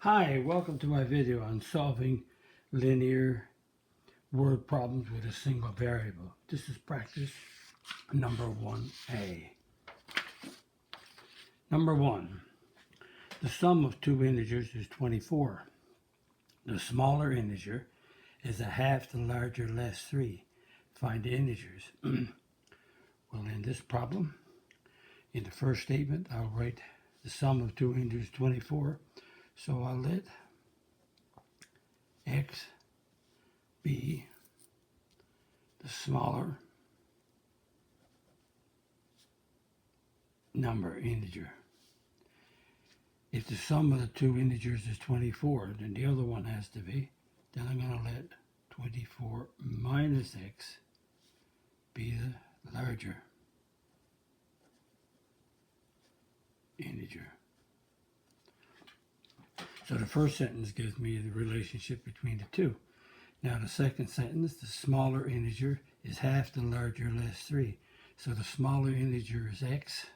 Hi, welcome to my video on solving linear word problems with a single variable. This is practice number 1A. Number 1. The sum of two integers is 24. The smaller integer is a half the larger less 3. Find the integers. Well, in this problem, in the first statement, I'll write the sum of two integers 24. So I'll let x be the smaller number integer. If the sum of the two integers is 24, then the other one has to be, then I'm going to let 24 minus x be the larger integer. So the first sentence gives me the relationship between the two. Now the second sentence, the smaller integer is half the larger less 3. So the smaller integer is x.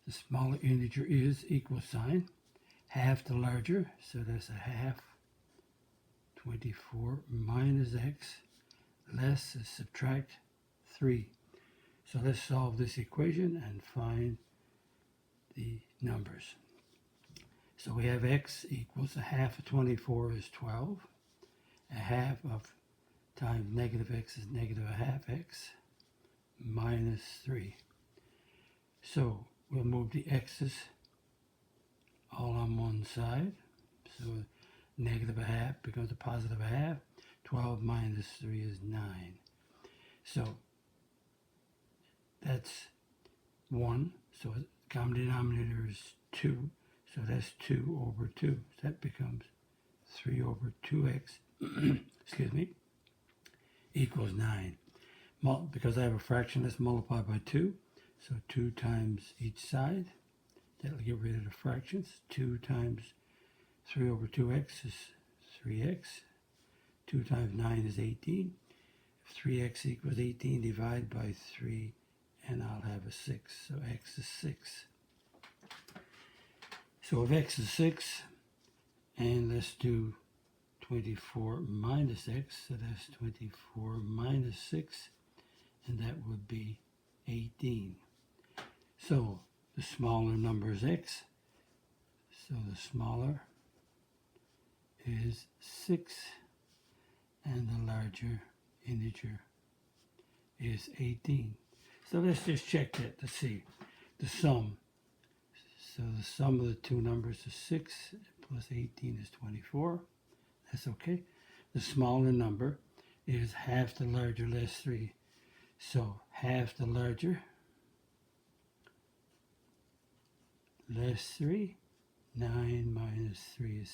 The smaller integer is equal sign. Half the larger, so that's a half. 24 minus x less is subtract 3. So let's solve this equation and find the numbers. So we have x equals a half of 24 is 12. A half of times negative x is negative a half x minus 3. So we'll move the x's all on one side. So negative a half becomes a positive a half. 12 minus 3 is 9. So that's 1. So common denominator is 2. So that's 2 over 2. So that becomes 3 over 2x, excuse me, equals 9. Because I have a fraction, let's multiply by 2. So 2 times each side. That'll get rid of the fractions. 2 times 3 over 2x is 3x. 2 times 9 is 18. If 3x equals 18, divide by 3, and I'll have a 6. So x is 6. So if x is 6, and let's do 24 minus x, so that's 24 minus 6, and that would be 18. So the smaller number is x, so the smaller is 6, and the larger integer is 18. So let's just check that to see the sum. So the sum of the two numbers is 6 plus 18 is 24. That's okay. The smaller number is half the larger less 3. So half the larger less 3. 9 minus 3 is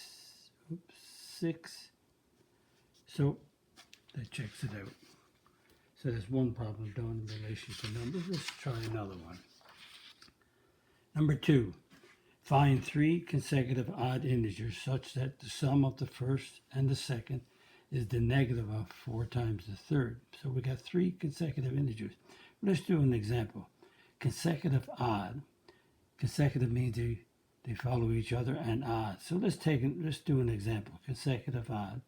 6. So that checks it out. So there's one problem done in relation to numbers. Let's try another one. Number 2. Find 3 consecutive odd integers such that the sum of the first and the second is the negative of 4 times the third. So we got 3 consecutive integers. Let's do an example. Consecutive odd. Consecutive means they follow each other, and odd. So let's do an example. Consecutive odd.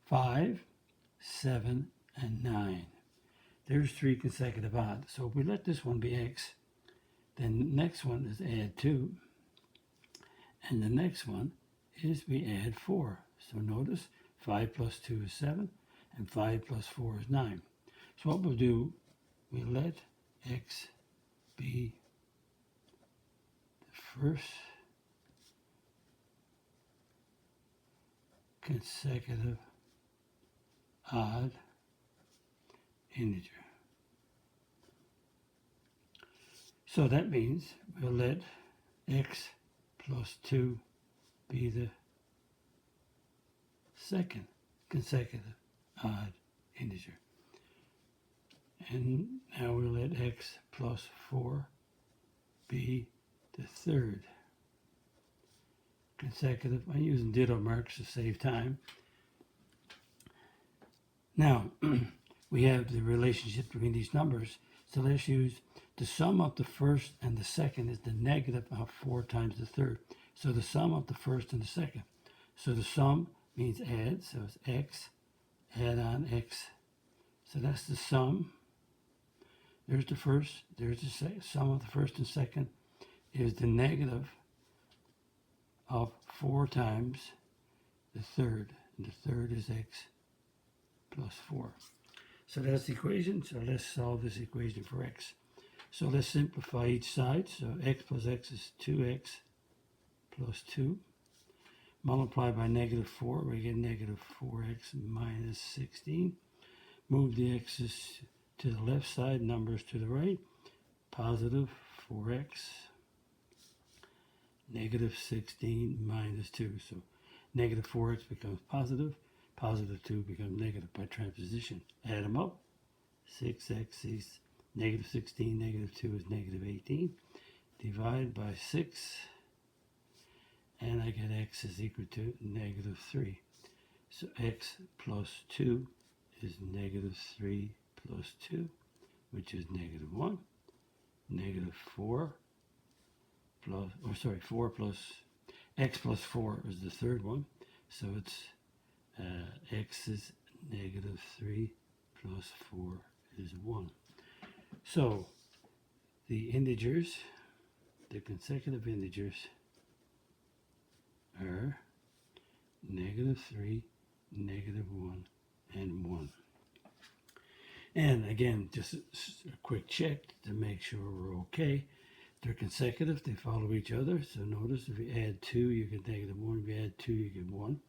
5, 7, and 9. There's 3 consecutive odd. So if we let this one be x, then the next one is add 2. And the next one is we add 4. So notice 5 plus 2 is 7, and 5 plus 4 is 9. So what we'll do, we let x be the first consecutive odd integer. So that means we'll let x plus 2 be the second consecutive odd integer. And now we'll let x plus 4 be the third consecutive. I'm using ditto marks to save time. Now, we have the relationship between these numbers. So let's use the sum of the first and the second is the negative of 4 times the third. So the sum of the first and the second. So the sum means add, so it's x, add on x. So that's the sum. There's the first, there's the sum of the first and second is the negative of 4 times the third. And the third is x plus 4. So that's the equation. So let's solve this equation for x. So let's simplify each side. So x plus x is 2x plus 2. Multiply by negative 4, we get negative 4x minus 16. Move the x's to the left side, numbers to the right. Positive 4x, negative 16 minus 2. So negative 4x becomes positive. Positive 2 becomes negative by transposition. Add them up. 6x is negative 16, negative 2 is negative 18. Divide by 6. And I get x is equal to negative 3. So x plus 2 is negative 3 plus 2, which is negative 1. Negative 4 plus, 4 plus, x plus 4 is the third one. So it's x is negative 3 plus 4 is 1. So the integers, the consecutive integers, are negative 3, negative 1, and 1. And again, just a quick check to make sure we're okay. They're consecutive, they follow each other. So notice if you add 2, you get negative 1. If you add 2, you get 1.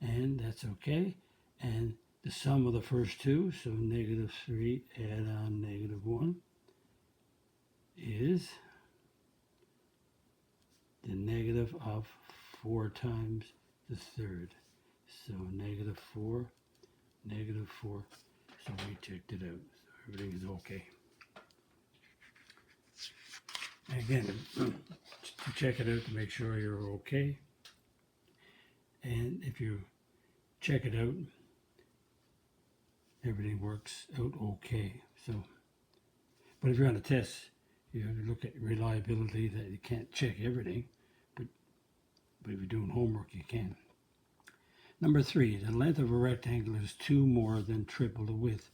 And that's okay. And the sum of the first two, so negative 3 add on negative 1, is the negative of 4 times the third. So negative 4, negative 4. So we checked it out. So everything is okay. Again, to check it out to make sure you're okay. And if you check it out, everything works out okay. So, but if you're on a test, you have to look at reliability, that you can't check everything, but if you're doing homework, you can. Number 3, the length of a rectangle is 2 more than triple the width.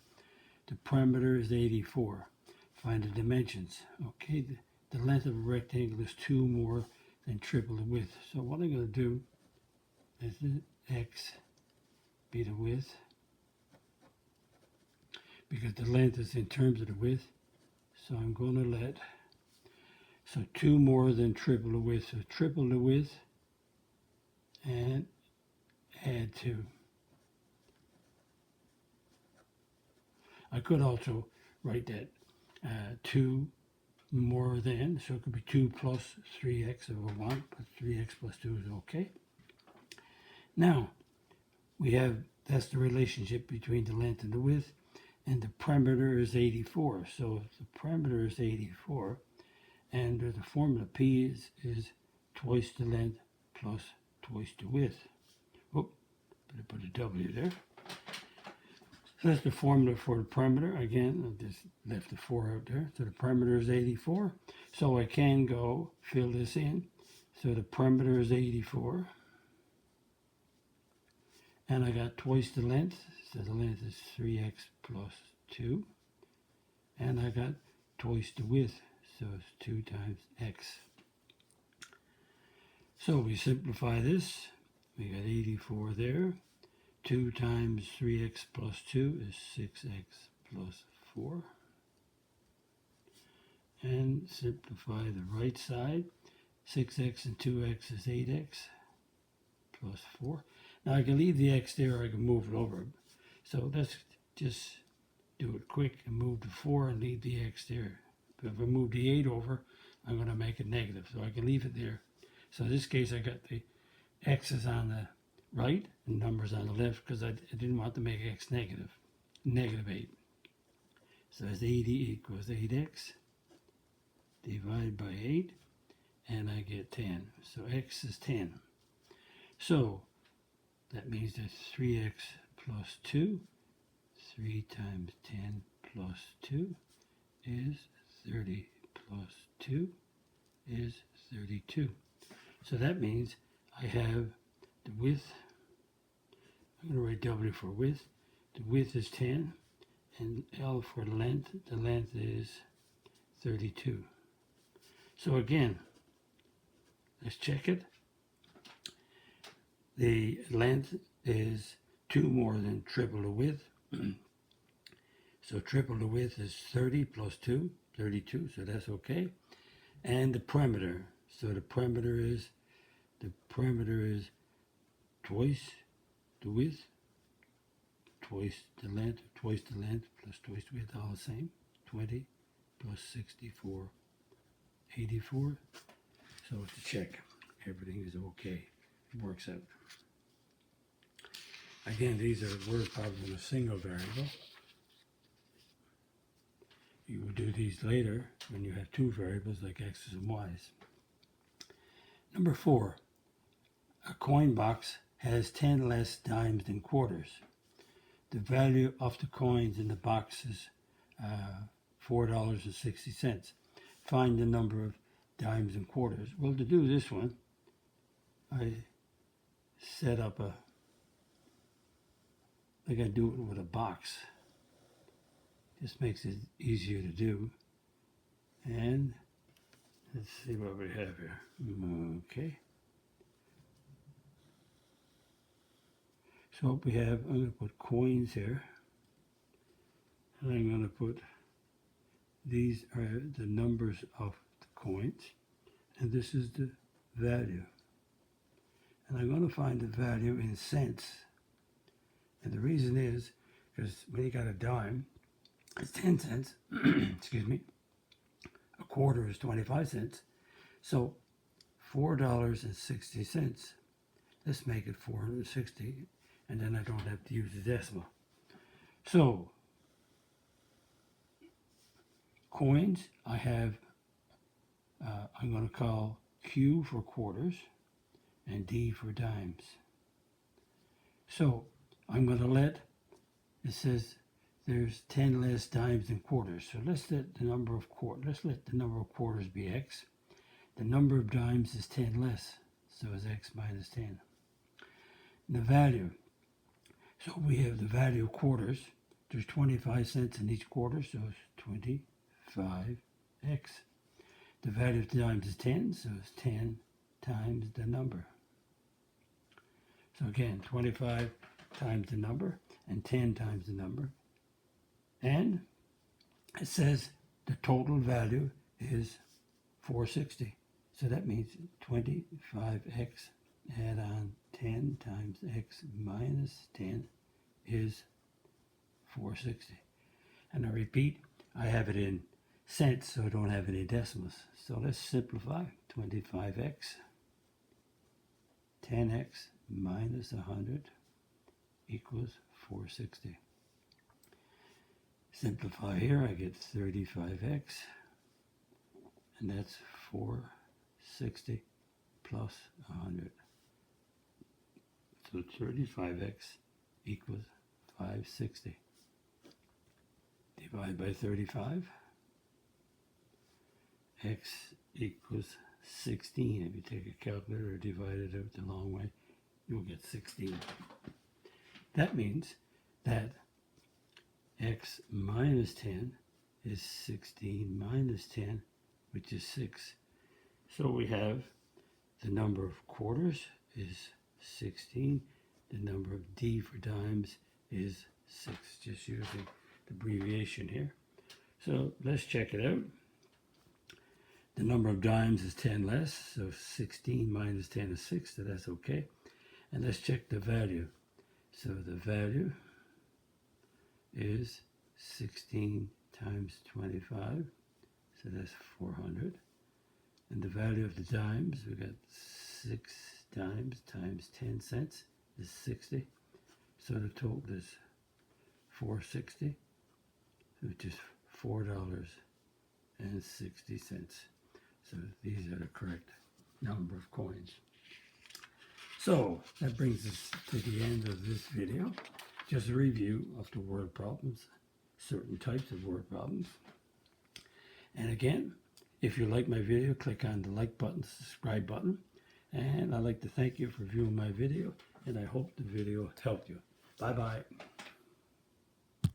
The perimeter is 84. Find the dimensions. Okay, the length of a rectangle is 2 more than triple the width. So what I'm going to do is x be the width, because the length is in terms of the width. So I'm going to let, so 2 more than triple the width. So triple the width and add 2. I could also write that 2 more than, so it could be 2 plus 3x over 1, but 3x plus 2 is okay. Now, we have, that's the relationship between the length and the width, and the perimeter is 84. So if the perimeter is 84, and the formula P is twice the length plus twice the width. Whoop, better put a W there. So that's the formula for the perimeter. Again, I just left the 4 out there. So the perimeter is 84. So I can go fill this in. So the perimeter is 84. And I got twice the length. So the length is 3x plus 2. And I got twice the width. So it's 2 times x. So we simplify this. We got 84 there. 2 times 3x plus 2 is 6x plus 4. And simplify the right side. 6x and 2x is 8x plus 4. Now I can leave the x there, or I can move it over. So let's just do it quick and move the 4 and leave the x there. But if I move the 8 over, I'm going to make it negative. So I can leave it there. So in this case, I got the x's on the right and numbers on the left, because I didn't want to make x negative. Negative 8. So that's 80 equals 8x. Divide by 8. And I get 10. So x is 10. So that means that 3x plus 2. 3 times 10 plus 2 is 30 plus 2 is 32. So that means I have the width. I'm going to write W for width. The width is 10, and L for length. The length is 32. So again, let's check it. The length is 2 more than triple the width. So triple the width is 30 plus 2, 32, so that's okay. And the perimeter. So the perimeter is twice the width, twice the length, plus twice the width, all the same. 20 plus 64, 84. So to check, everything is okay. It works out. Again, these are word problems in a single variable. You will do these later when you have two variables like x's and y's. Number 4, a coin box has 10 less dimes than quarters. The value of the coins in the box is $4.60. Find the number of dimes and quarters. Well, to do this one, I set up like I do it with a box. Just makes it easier to do. And let's see what we have here. Okay. So we have, I'm going to put coins here. And I'm going to put, these are the numbers of the coins. And this is the value. And I'm going to find the value in cents. And the reason is, because when you got a dime, it's 10 cents. Excuse me. A quarter is 25 cents. So $4.60. Let's make it 460. And then I don't have to use the decimal. So, coins, I have, I'm going to call Q for quarters and D for dimes. So, I'm going to let, it says there's 10 less dimes than quarters. So let's let the number of quarters be X. The number of dimes is 10 less. So it's X minus 10. The value. So we have the value of quarters. There's 25 cents in each quarter, so it's 25x. The value of dimes is 10, so it's 10 times the number. So again, 25 times the number and 10 times the number. And it says the total value is 460. So that means 25x add on 10 times x minus 10 is 460. And I repeat, I have it in cents, so I don't have any decimals. So let's simplify. 25x, 10x minus 100 equals 460. Simplify here, I get 35x, and that's 460 plus 100. So 35x equals 560. Divide by 35. X equals 16. If you take a calculator or divide it out the long way, you'll get 16. That means that x minus 10 is 16 minus 10, which is 6. So we have the number of quarters is 16. The number of D for dimes is 6, just using the abbreviation here. So let's check it out. The number of dimes is 10 less, so 16 minus 10 is 6, so that's okay. And let's check the value. So the value is 16 times 25, so that's 400. And the value of the dimes, we got 6 dimes times 10 cents is 60. So the total is 460, which is $4.60. So these are the correct number of coins. So that brings us to the end of this video. Just a review of the word problems, certain types of word problems. And again, if you like my video, click on the like button, subscribe button, And I'd like to thank you for viewing my video, and I hope the video helped you. Bye-bye.